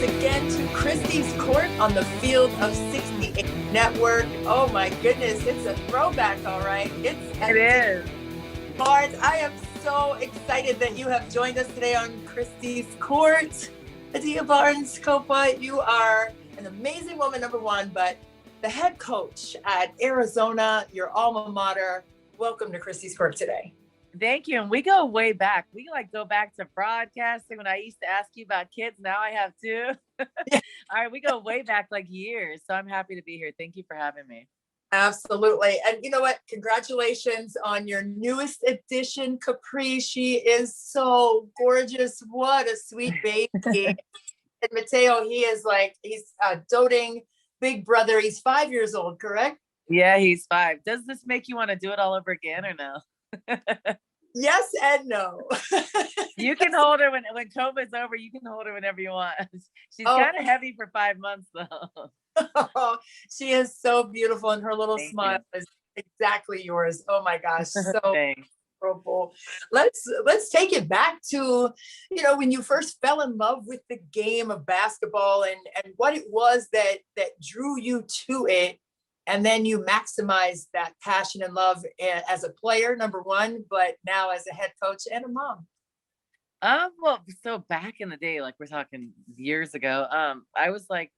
again to Christy's Court on the Field of 68 Network. Oh my goodness, it's a throwback, all right. It is. Barnes, I am so excited that you have joined us today on Christy's Court. Aida Barnes, Copa, you are an amazing woman, number one, but the head coach at Arizona, your alma mater. Welcome to Christy's Court today. Thank you. And we go way back. We go back to broadcasting when I used to ask you about kids. Now I have two. All right. We go way back like years. So I'm happy to be here. Thank you for having me. Absolutely. And you know what? Congratulations on your newest addition, Capri. She is so gorgeous. What a sweet baby. And Mateo, he's a doting big brother. He's 5 years old, correct? Yeah, he's 5. Does this make you want to do it all over again or no? Yes and no. You can hold her when COVID's over. You can hold her whenever you want. She's kind of heavy for 5 months though. Oh, she is so beautiful, and her little Thank smile you. is exactly yours. Oh my gosh, so Thanks. adorable. Let's take it back to, when you first fell in love with the game of basketball and what it was that drew you to it. And then you maximize that passion and love as a player, number one, but now as a head coach and a mom. Well, so back in the day, like we're talking years ago, I was like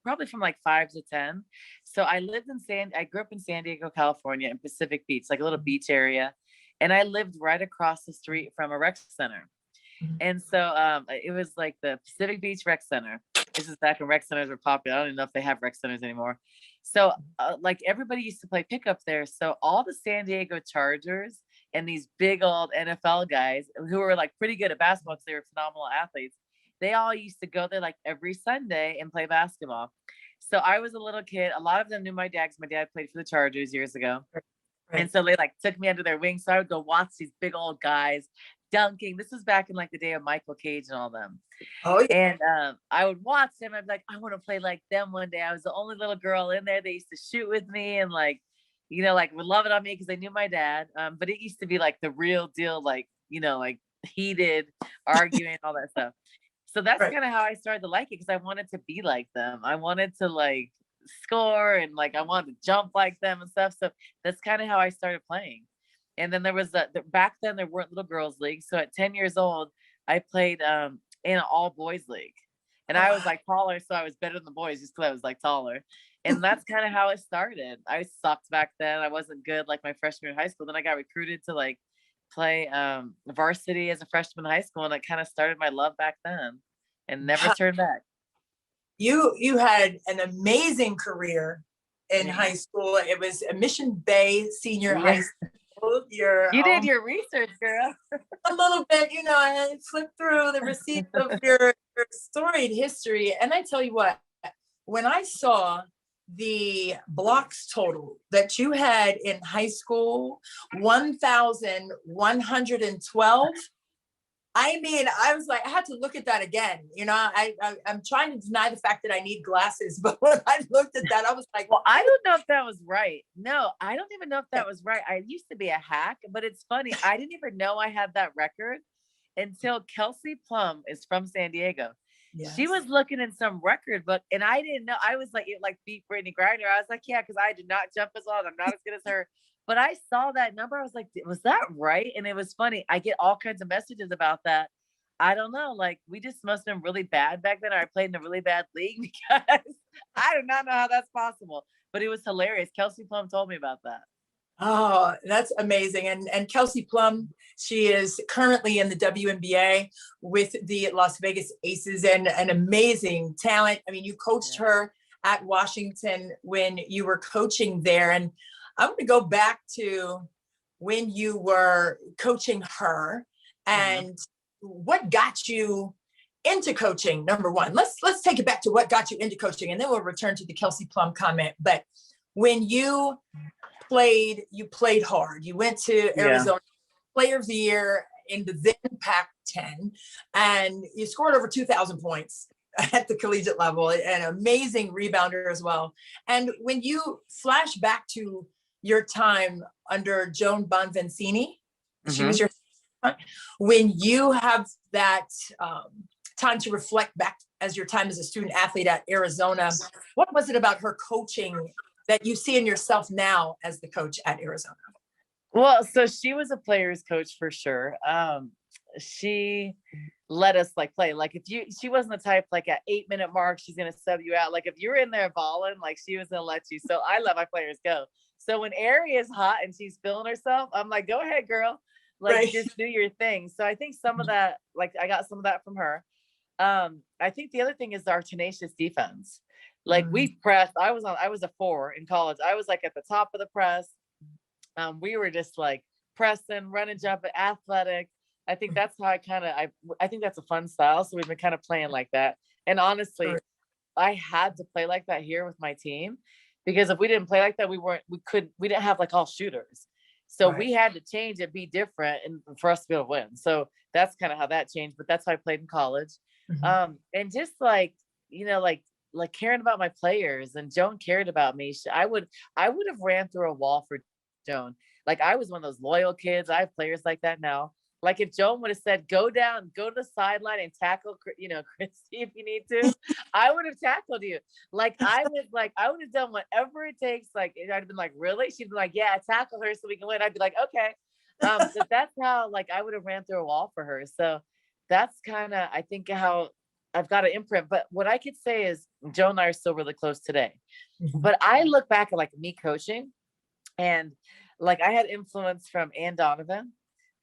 probably from like 5 to 10. So I grew up in San Diego, California, in Pacific Beach, like a little beach area. And I lived right across the street from a rec center. And so it was like the Pacific Beach Rec Center. This is back when rec centers were popular. I don't even know if they have rec centers anymore. So like everybody used to play pickup there. So all the San Diego Chargers and these big old NFL guys who were like pretty good at basketball because they were phenomenal athletes, they all used to go there like every Sunday and play basketball. So I was a little kid. A lot of them knew my dad because my dad played for the Chargers years ago. Right. And so they like took me under their wing. So I would go watch these big old guys dunking. This was back in like the day of Michael Cage and all them. Oh yeah. And I would watch them. I'd be like, I want to play like them one day. I was the only little girl in there. They used to shoot with me and like would love it on me because they knew my dad. But it used to be like the real deal, like heated arguing, all that stuff. So that's kind of how I started to like it because I wanted to be like them. I wanted to like score and like I wanted to jump like them and stuff. So that's kind of how I started playing. And then there was back then there weren't little girls leagues. So at 10 years old, I played in an all boys league. And I was like taller, so I was better than the boys just because I was like taller. And that's kind of how it started. I sucked back then. I wasn't good like my freshman year in high school. Then I got recruited to like play varsity as a freshman in high school. And I kind of started my love back then and never turned back. You had an amazing career in high school. It was a Mission Bay Senior High School. You did your research, girl. A little bit, I flipped through the receipts of your storied history. And I tell you what, when I saw the blocks total that you had in high school, 1,112, I was like, I had to look at that again. I'm trying to deny the fact that I need glasses, but when I looked at that, I was like, well, I don't know if that was right. No, I don't even know if that was right. I used to be a hack, but it's funny. I didn't even know I had that record until Kelsey Plum is from San Diego. Yes. She was looking in some record book and I didn't know. I was like, it like beat Brittany Griner. I was like, yeah, because I did not jump as well. I'm not as good as her. But I saw that number. I was like, was that right? And it was funny. I get all kinds of messages about that. I don't know. Like, we just must have been really bad back then. Or I played in a really bad league because I do not know how that's possible. But it was hilarious. Kelsey Plum told me about that. Oh, that's amazing. And Kelsey Plum, she is currently in the WNBA with the Las Vegas Aces and an amazing talent. I mean, you coached her at Washington when you were coaching there. And I'm going to go back to when you were coaching her and what got you into coaching, number one. Let's take it back to what got you into coaching, and then we'll return to the Kelsey Plum comment. But when you played hard. You went to Arizona, Player of the Year in the then Pac-10, and you scored over 2,000 points at the collegiate level, an amazing rebounder as well. And when you flash back to your time under Joan Bonvincini, she was your, when you have that time to reflect back as your time as a student athlete at Arizona. What was it about her coaching that you see in yourself now as the coach at Arizona? Well, so she was a player's coach for sure. She let us like play. Like she wasn't the type like at 8-minute mark, she's gonna sub you out. Like if you're in there balling, like she was gonna let you. So I let my players go. So when Ari is hot and she's feeling herself, I'm like, go ahead, girl. Like Right. just do your thing. So I think some of that, like I got some of that from her. I think the other thing is our tenacious defense. Like we pressed. I was a 4 in college. I was like at the top of the press. We were just like pressing, running, jumping, athletic. I think that's how I think that's a fun style. So we've been kind of playing like that. And honestly, I had to play like that here with my team, because if we didn't play like that, we didn't have like all shooters. So we had to change it, be different, and for us to be able to win. So that's kind of how that changed. But that's how I played in college. And just like, like caring about my players, and Joan cared about me. I would have ran through a wall for Joan. Like I was one of those loyal kids. I have players like that now. Like if Joan would have said, go down, go to the sideline and tackle, Christy, if you need to, I would have tackled you. Like I would have done whatever it takes. Like I'd have been like, really? She'd be like, yeah, tackle her so we can win. I'd be like, okay. But that's how like I would have ran through a wall for her. So that's kind of, I think, how I've got an imprint. But what I could say is Joan and I are still really close today. But I look back at like me coaching, and like I had influence from Ann Donovan,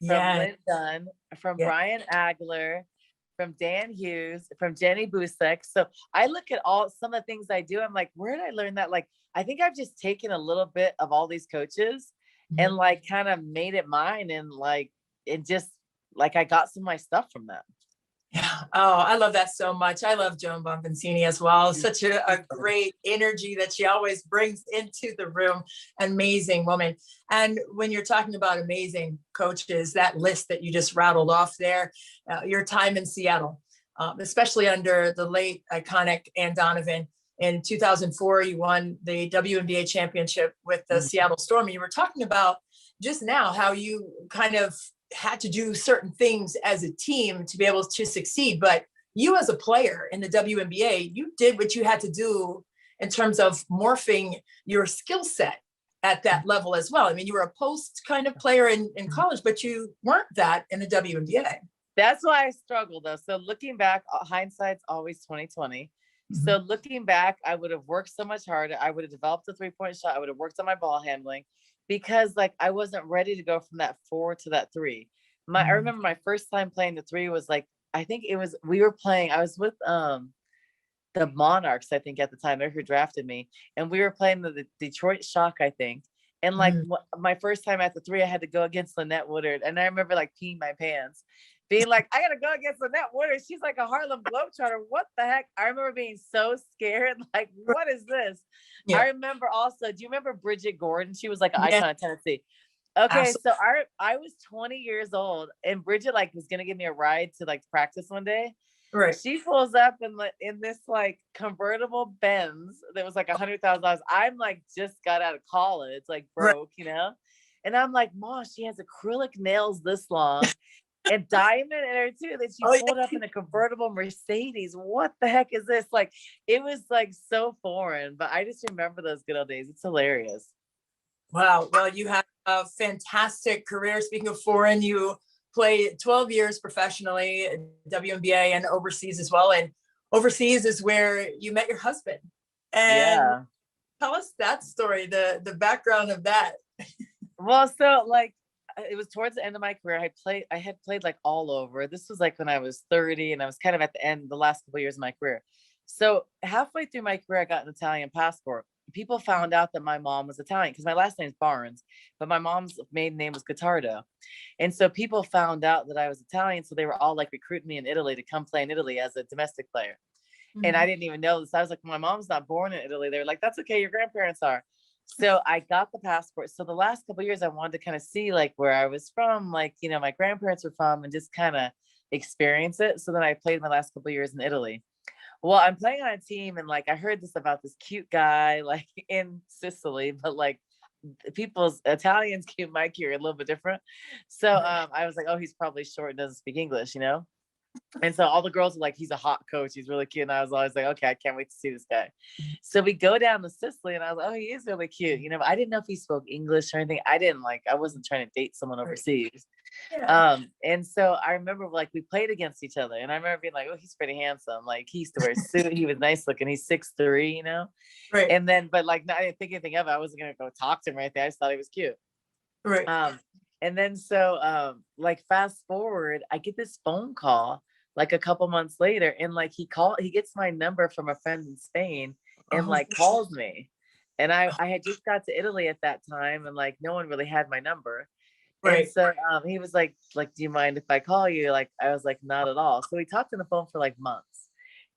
from Lynn Dunn, from Brian Agler, from Dan Hughes, from Jenny Busek. So I look at some of the things I do. I'm like, where did I learn that? Like, I think I've just taken a little bit of all these coaches and like kind of made it mine, and like, it just like, I got some of my stuff from them. Yeah. Oh, I love that so much. I love Joan Bonvincini as well. Such a great energy that she always brings into the room. Amazing woman. And when you're talking about amazing coaches, that list that you just rattled off there, your time in Seattle, especially under the late iconic Ann Donovan. In 2004, you won the WNBA championship with the Seattle Storm. And you were talking about just now how you kind of had to do certain things as a team to be able to succeed. But you as a player in the WNBA, you did what you had to do in terms of morphing your skill set at that level as well. I mean, you were a post kind of player in college, but you weren't that in the WNBA. That's why I struggled though. So looking back, hindsight's always 2020. So looking back, I would have worked so much harder. I would have developed a 3-point shot. I would have worked on my ball handling, because like I wasn't ready to go from that 4 to that 3. I remember my first time playing the 3 was like, I think it was, I was with the Monarchs, I think at the time, they're who drafted me. And we were playing the Detroit Shock, I think. And like my first time at the 3, I had to go against Lynette Woodard. And I remember like peeing my pants, being like, I gotta go against Lynette Woodard. She's like a Harlem Globetrotter. What the heck? I remember being so scared. Like, what is this? Yeah. I remember also, do you remember Bridget Gordon? She was like an icon of Tennessee. Okay, absolutely. So I was 20 years old, and Bridget like was gonna give me a ride to like practice one day. Right. She pulls up in this like convertible Benz that was like $100,000. I'm like just got out of college, like broke, And I'm like, Mom, she has acrylic nails this long and diamond in her too, that she pulled up in a convertible Mercedes. What the heck is this? Like, it was like so foreign, but I just remember those good old days. It's hilarious. Wow. Well, you had a fantastic career. Speaking of foreign, you played 12 years professionally, WNBA and overseas as well. And overseas is where you met your husband. And tell us that story, the background of that. Well, so like, it was towards the end of my career. I had played like all over. This was like when I was 30, and I was kind of at the end, the last couple of years of my career. So halfway through my career, I got an Italian passport. People found out that my mom was Italian, because my last name is Barnes, but my mom's maiden name was Gottardo. And so people found out that I was Italian. So they were all like recruiting me in Italy to come play in Italy as a domestic player. And I didn't even know this. I was like, my mom's not born in Italy. They were like, that's okay, your grandparents are. So I got the passport. So the last couple of years, I wanted to kind of see like where I was from, like, my grandparents were from, and just kind of experience it. So then I played my last couple of years in Italy. Well, I'm playing on a team, and like I heard this about this cute guy like in Sicily, but like Italians keep my career a little bit different. So I was like, oh, he's probably short and doesn't speak English, And so all the girls were like, he's a hot coach. He's really cute. And I was always like, okay, I can't wait to see this guy. So we go down to Sicily and I was like, oh, he is really cute. You know, I didn't know if he spoke English or anything. I wasn't trying to date someone overseas. Yeah. And so I remember like we played against each other and I remember being like, oh, he's pretty handsome. Like he used to wear a suit. He was nice looking. He's 6'3", you know? Right. And then, but like, I didn't think anything of it. I wasn't going to go talk to him or anything. I just thought he was cute. Right. And then so like fast forward, I get this phone call like a couple months later, and like he gets my number from a friend in Spain and like calls me. And I had just got to Italy at that time, and like no one really had my number. Right. And so he was like, do you mind if I call you? Like I was like, not at all. So we talked on the phone for like months,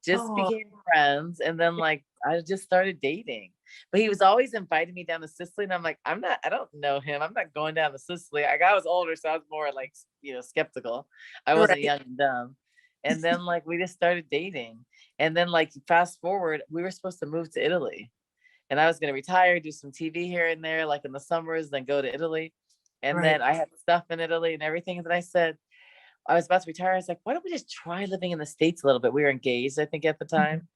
just became friends, and then like I just started dating. But he was always inviting me down to Sicily, and I'm like, I don't know him. I'm not going down to Sicily. I was older, so I was more like, you know, skeptical. I wasn't young and dumb. And then like we just started dating. And then like fast forward, we were supposed to move to Italy. And I was going to retire, do some TV here and there, like in the summers, then go to Italy. And then I had stuff in Italy and everything. And then I said, I was about to retire. I was like, why don't we just try living in the States a little bit? We were engaged, I think, at the time.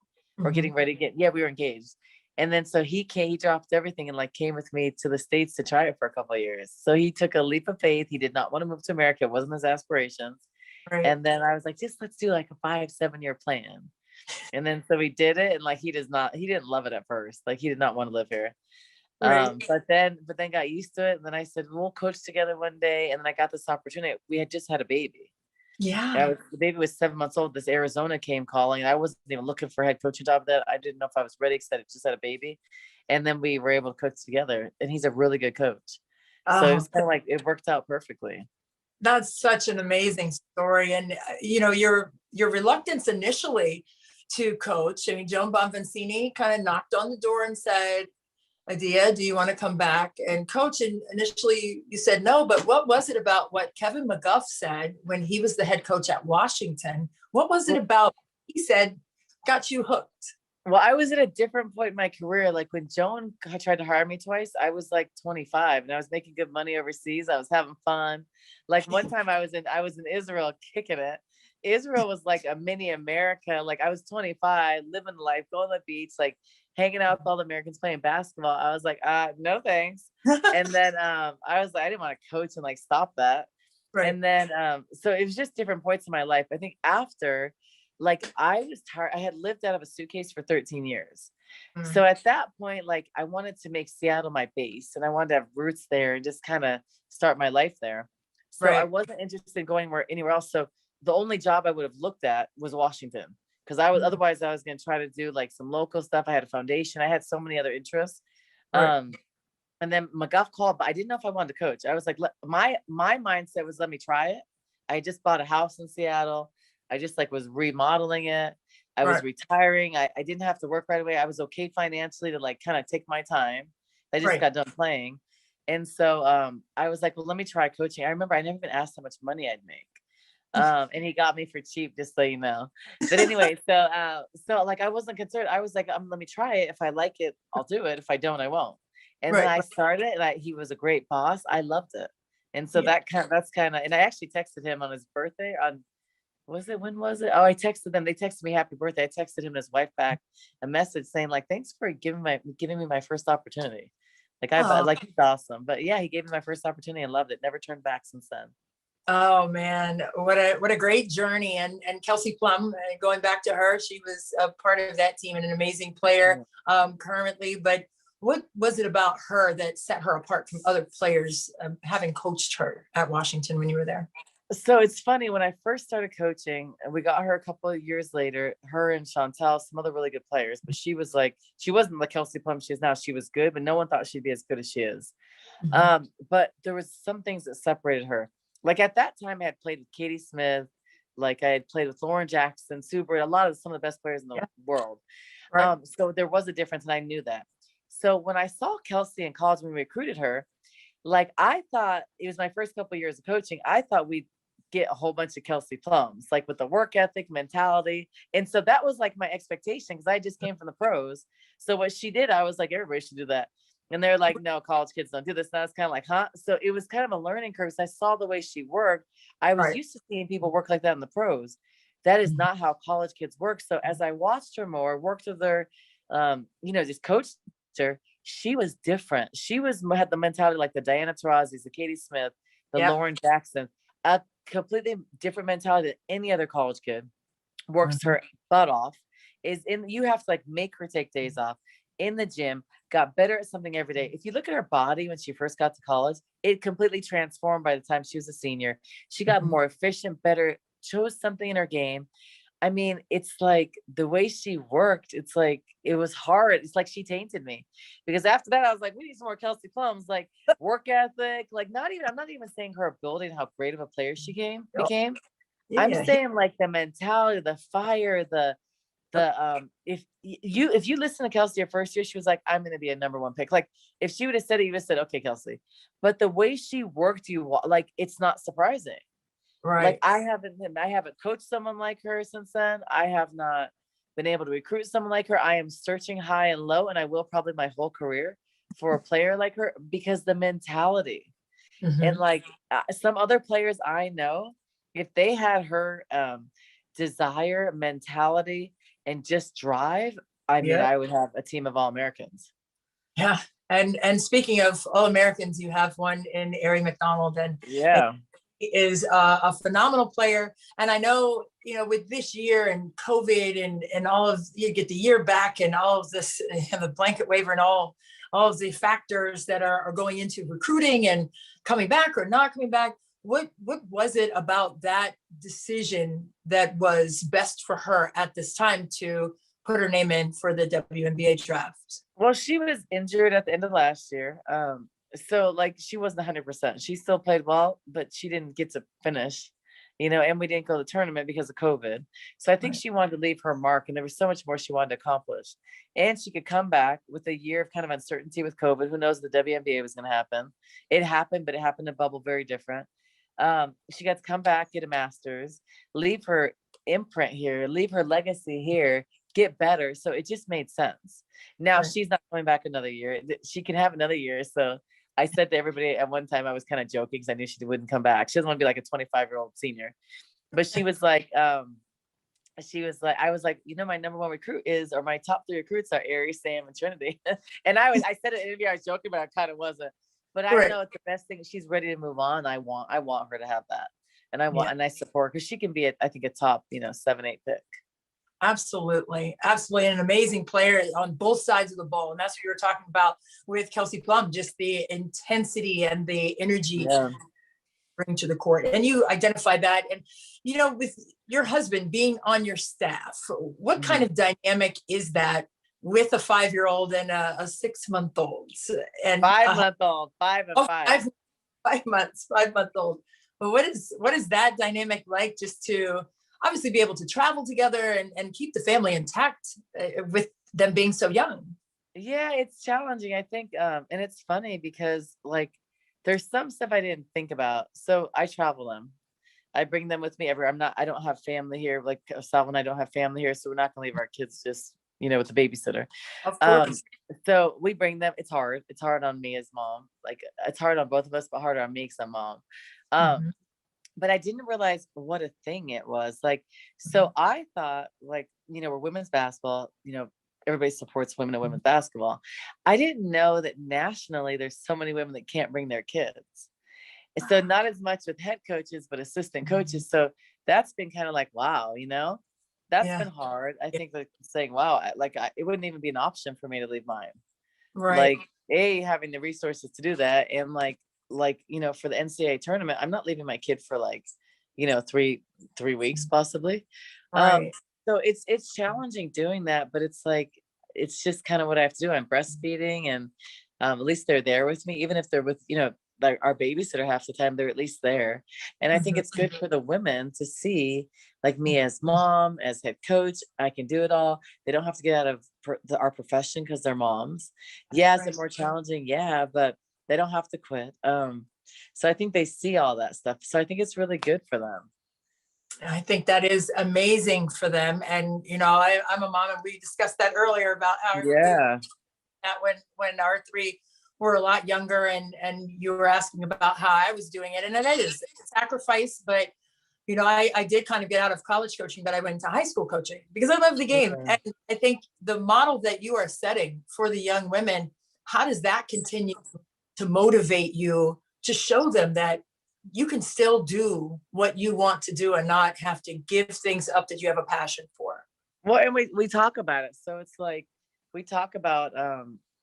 Or getting ready to we were engaged. And then so he dropped everything and like came with me to the States to try it for a couple of years. So he took a leap of faith. He did not want to move to America. It wasn't his aspirations. And then I was like, just let's do like a 5-7 year plan. And then so we did it. And like he didn't love it at first. Like he did not want to live here. But then got used to it. And then I said, we'll coach together one day. And then I got this opportunity. We had just had a baby. Yeah. The baby was 7 months old. This Arizona came calling. I wasn't even looking for a head coaching job that I didn't know if I was ready because I just had a baby. And then we were able to coach together. And he's a really good coach. So it was kind of like, it worked out perfectly. That's such an amazing story. And, you know, your reluctance initially to coach, I mean, Joan Bonvincini kind of knocked on the door and said, Aida, do you want to come back and coach? And initially you said no, but what was it about what Kevin McGuff said when he was the head coach at Washington? What was it about, he said, got you hooked? Well, I was at a different point in my career. Like when Joan tried to hire me twice, I was like 25 and I was making good money overseas. I was having fun. Like one time I was in Israel kicking it. Israel was like a mini America. Like I was 25, living life, going to the beach, like hanging out with all the Americans playing basketball. I was like, no thanks. And then I was like, I didn't want to coach and like stop that. Right. And then so it was just different points in my life. I think after, like I was tired. I had lived out of a suitcase for 13 years. So at that point, like I wanted to make Seattle my base and I wanted to have roots there and just kind of start my life there. So I wasn't interested in going anywhere else. So the only job I would have looked at was Washington because otherwise I was going to try to do like some local stuff. I had a foundation. I had so many other interests. And then McGuff called, but I didn't know if I wanted to coach. I was like, my mindset was, let me try it. I just bought a house in Seattle. I just like was remodeling it. I was retiring. I didn't have to work right away. I was okay financially to like kind of take my time. I just got done playing. And so I was like, well, let me try coaching. I remember I never even asked how much money I'd make. And he got me for cheap, just so you know. But anyway, so like I wasn't concerned. I was like, let me try it. If I like it, I'll do it. If I don't, I won't. And then I started and he was a great boss. I loved it. And so that's kind of, and I actually texted him on his birthday when was it? Oh, I texted them. They texted me happy birthday. I texted him and his wife back a message saying like, thanks for giving me my first opportunity. Like he's awesome. But yeah, he gave me my first opportunity and loved it. Never turned back since then. Oh man, what a great journey. And Kelsey Plum, going back to her, she was a part of that team and an amazing player currently. But what was it about her that set her apart from other players, having coached her at Washington when you were there? So it's funny, when I first started coaching, and we got her a couple of years later, her and Chantel, some other really good players, but she wasn't the Kelsey Plum she is now. She was good, but no one thought she'd be as good as she is. But there was some things that separated her. Like at that time, I had played with Katie Smith, like I had played with Lauren Jackson, Sue Bird, some of the best players in the world. So there was a difference, and I knew that. So when I saw Kelsey in college when we recruited her, like I thought, it was my first couple of years of coaching, I thought we'd get a whole bunch of Kelsey Plums, like with the work ethic, mentality. And so that was like my expectation because I just came from the pros. So what she did, I was like, everybody should do that. And they're like, no, college kids don't do this. And I was kind of like, huh? So it was kind of a learning curve. So I saw the way she worked. I was used to seeing people work like that in the pros. that is not how college kids work. So as I watched her more, worked with her, just coached her, she was different. She had the mentality like the Diana Taurasi's, the Katie Smith, the Lauren Jackson, a completely different mentality than any other college kid. Works her butt off. You have to like make her take days off in the gym, got better at something every day. If you look at her body when she first got to college, it completely transformed by the time she was a senior. She got more efficient, better, chose something in her game. I mean, it's like the way she worked, it's like, it was hard. It's like she tainted me, because after that, I was like, we need some more Kelsey Plums, like work ethic, like I'm not even saying her ability and how great of a player she became. I'm saying like the mentality, the fire, if you listen to Kelsey her first year, she was like, I'm going to be a number one pick. Like if she would have said it, you would have said, okay, Kelsey. But the way she worked, like, it's not surprising. Right. Like I haven't coached someone like her since then. I have not been able to recruit someone like her. I am searching high and low, and I will probably my whole career for a player like her, because the mentality and like some other players I know, if they had her desire, mentality, and just drive, I mean, I would have a team of All-Americans. Yeah. And speaking of All-Americans, you have one in Ari McDonald, and he is a phenomenal player. And I know, with this year and COVID and all of, you get the year back and all of this, the blanket waiver and all of the factors that are going into recruiting and coming back or not coming back. What was it about that decision that was best for her at this time to put her name in for the WNBA draft? Well, she was injured at the end of last year. So like she wasn't 100%. She still played well, but she didn't get to finish, and we didn't go to the tournament because of COVID. So I think she wanted to leave her mark, and there was so much more she wanted to accomplish. And she could come back with a year of kind of uncertainty with COVID. Who knows if the WNBA was going to happen? It happened, but it happened in a bubble very different. She got to come back, get a master's, leave her imprint here, leave her legacy here, get better. So it just made sense. Now she's not coming back another year. She can have another year. So I said to everybody at one time, I was kind of joking because I knew she wouldn't come back. She doesn't want to be like a 25-year-old senior. But she was like, I was like, my number one recruit or my top 3 recruits are Ari, Sam, and Trinity. And I said it in an interview, I was joking, but I kind of wasn't. But I know it's the best thing. She's ready to move on. I want her to have that. And and I support, because she can be, I think, a top, 7-8 pick. Absolutely. Absolutely. An amazing player on both sides of the ball. And that's what you were talking about with Kelsey Plum, just the intensity and the energy bring to the court. And you identified that. And, with your husband being on your staff, what kind of dynamic is that with a 5-year-old and a 6-month-old? And 5-month-old, 5 and 5. 5-month-old. But what is that dynamic like, just to obviously be able to travel together and keep the family intact with them being so young? Yeah, it's challenging, I think. And it's funny because like there's some stuff I didn't think about. So I travel them. I bring them with me everywhere. I don't have family here. Like Sal and I don't have family here. So we're not going to leave our kids just, with the babysitter. Of course. So we bring them. It's hard. It's hard on me as mom. Like it's hard on both of us, but harder on me because I'm mom. But I didn't realize what a thing it was. Like, so I thought like, we're women's basketball, everybody supports women in women's basketball. I didn't know that nationally there's so many women that can't bring their kids. So not as much with head coaches, but assistant coaches. So that's been kind of like, wow, that's been hard. I think like saying, wow, it wouldn't even be an option for me to leave mine. Right. Like having the resources to do that. And like, for the NCAA tournament, I'm not leaving my kid for like, 3 weeks possibly. Right. So it's challenging doing that, but it's like, it's just kind of what I have to do. I'm breastfeeding, and at least they're there with me, even if they're with, like our babysitter half the time, they're at least there. And I think it's good for the women to see like me as mom, as head coach, I can do it all. They don't have to get out of our profession because they're moms. Yeah, is it more challenging? Yeah, but they don't have to quit. So I think they see all that stuff. So I think it's really good for them. I think that is amazing for them. And, I'm a mom, and we discussed that earlier about how that when our 3 were a lot younger, and you were asking about how I was doing it. And it is a sacrifice, but I did kind of get out of college coaching, but I went into high school coaching because I love the game. Okay. And I think the model that you are setting for the young women, how does that continue to motivate you to show them that you can still do what you want to do and not have to give things up that you have a passion for? Well, and we talk about it. So it's like, we talk about,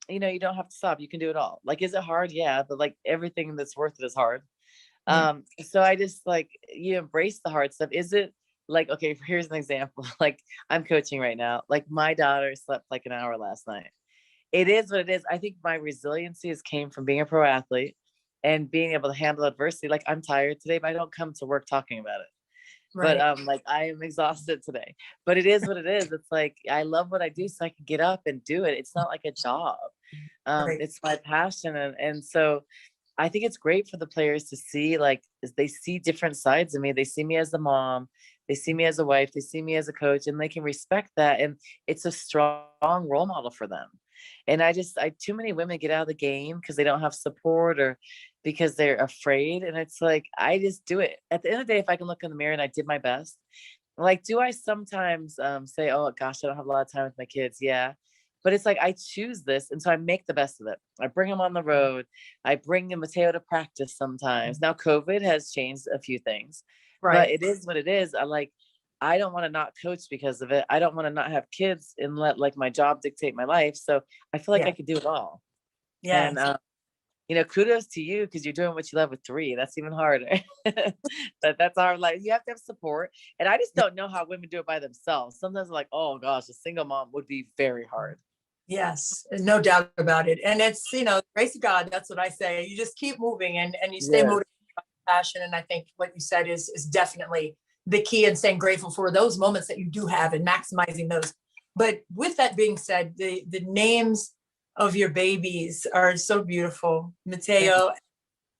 you don't have to stop. You can do it all. Like, is it hard? Yeah. But like everything that's worth it is hard. Yeah. So I just like, you embrace the hard stuff. Is it like, okay, here's an example. Like, I'm coaching right now. Like, my daughter slept like an hour last night. It is what it is. I think my resiliency has came from being a pro athlete and being able to handle adversity. Like, I'm tired today, but I don't come to work talking about it. But Right. like, I am exhausted today. But it is what it is. It's like, I love what I do, so I can get up and do it. It's not like a job. Right. It's my passion. And so I think it's great for the players to see, like, they see different sides of me. They see me as a mom, they see me as a wife, they see me as a coach, and they can respect that. And it's a strong role model for them. And too many women get out of the game because they don't have support or because they're afraid. And it's like, I just do it. At the end of the day, if I can look in the mirror and I did my best, like, do I sometimes say, oh gosh, I don't have a lot of time with my kids? Yeah. But it's like, I choose this. And so I make the best of it. I bring them on the road. I bring them Mateo to practice sometimes. Now, COVID has changed a few things, but Right. it is what it is. I don't want to not coach because of it. I don't want to not have kids and let like my job dictate my life. So I feel like Yeah. I could do it all. Yes. And, kudos to you because you're doing what you love with 3. That's even harder. That's hard. Like, you have to have support. And I just don't know how women do it by themselves. Sometimes I'm like, oh gosh, a single mom would be very hard. Yes, no doubt about it. And it's, grace of God, that's what I say. You just keep moving and you stay Yeah. motivated by passion. And I think what you said is definitely the key, and staying grateful for those moments that you do have and maximizing those. But with that being said, the names of your babies are so beautiful, Mateo and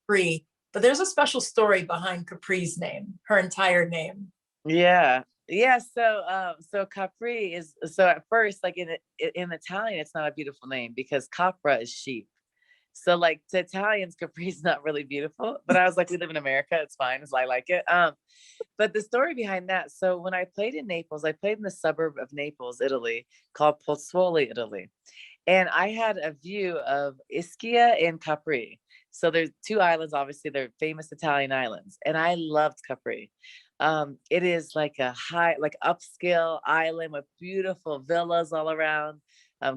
Capri. But there's a special story behind Capri's name, her entire name. Yeah. Yeah. So Capri is, so at first, like in Italian, it's not a beautiful name because Capra is sheep. So like, to Italians, Capri is not really beautiful, but I was like, we live in America. It's fine. As I like it. But the story behind that. So when I played in Naples, I played in the suburb of Naples, Italy, called Pozzuoli, Italy. And I had a view of Ischia and Capri. So there's 2 islands, obviously they're famous Italian islands. And I loved Capri. It is like a high, like upscale island with beautiful villas all around,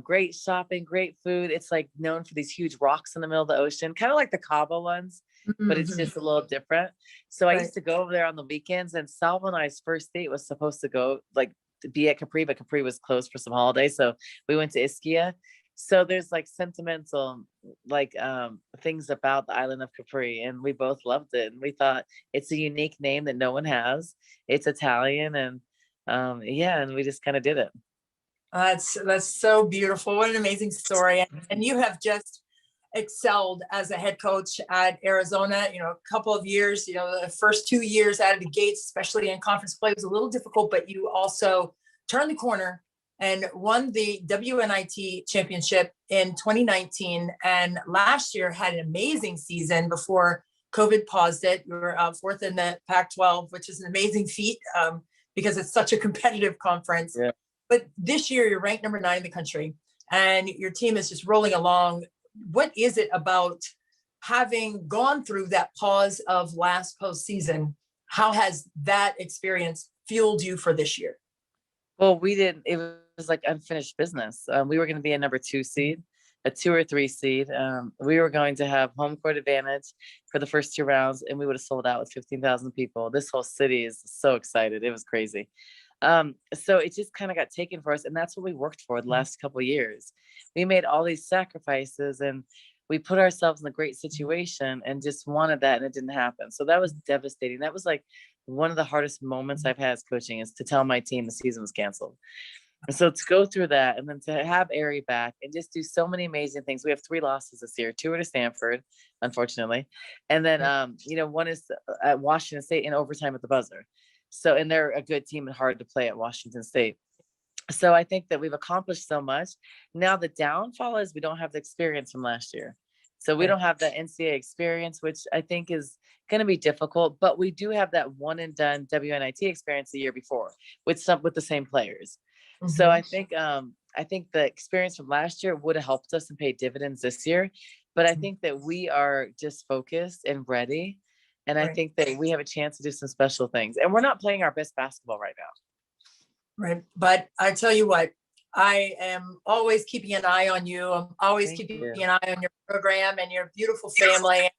great shopping, great food. It's like known for these huge rocks in the middle of the ocean, kind of like the Cabo ones, but it's Mhm. just a little different. So I Right. used to go over there on the weekends, and Salvo and I's first date was supposed to go like to be at Capri, but Capri was closed for some holidays. So we went to Ischia. So there's like sentimental like things about the island of Capri, and we both loved it, and we thought it's a unique name that no one has. It's Italian, and yeah, and we just kind of did it. That's so beautiful. What an amazing story. And you have just excelled as a head coach at Arizona, a couple of years, the first 2 years out of the gates, especially in conference play, was a little difficult, but you also turned the corner and won the WNIT championship in 2019. And last year had an amazing season before COVID paused it. You were 4th in the Pac-12, which is an amazing feat because it's such a competitive conference. Yeah. But this year you're ranked number 9 in the country and your team is just rolling along. What is it about having gone through that pause of last postseason? How has that experience fueled you for this year? Well, it was like unfinished business. We were going to be a number 2 seed, a 2 or 3 seed. We were going to have home court advantage for the first 2 rounds, and we would have sold out with 15,000 people. This whole city is so excited. It was crazy. So it just kind of got taken for us. And that's what we worked for the last couple of years. We made all these sacrifices and we put ourselves in a great situation and just wanted that, and it didn't happen. So that was devastating. That was like one of the hardest moments I've had as coaching, is to tell my team the season was canceled. And so to go through that and then to have Ari back and just do so many amazing things. We have 3 losses this year, 2 are to Stanford, unfortunately. And then, one is at Washington State in overtime at the buzzer. So, and they're a good team and hard to play at Washington State. So I think that we've accomplished so much. Now the downfall is we don't have the experience from last year. So we Right. don't have that NCAA experience, which I think is going to be difficult, but we do have that one and done WNIT experience the year before with the same players. So I think the experience from last year would have helped us and paid dividends this year. But I think that we are just focused and ready. And I Right. think that we have a chance to do some special things. And we're not playing our best basketball right now. Right. But I tell you what, I am always keeping an eye on you. I'm always Thank keeping you. an eye on your program and your beautiful family.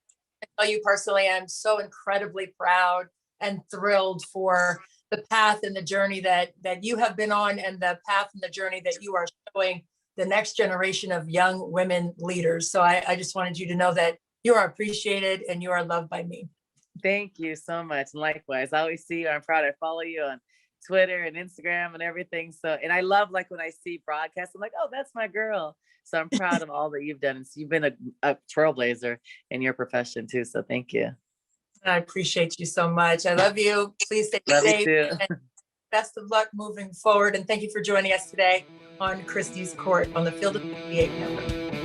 I tell you personally, I'm so incredibly proud and thrilled for the path and the journey that you have been on, and the path and the journey that you are showing the next generation of young women leaders. So I just wanted you to know that you are appreciated and you are loved by me. Thank you so much. Likewise, I always see you. I'm proud. I follow you on Twitter and Instagram and everything. So, and I love like when I see broadcasts, I'm like, oh, that's my girl. So I'm proud of all that you've done. And so you've been a trailblazer in your profession too. So thank you. I appreciate you so much. I love you. Please stay Love you safe. too. And best of luck moving forward. And thank you for joining us today on Christy's Court on the Field of 58 Network.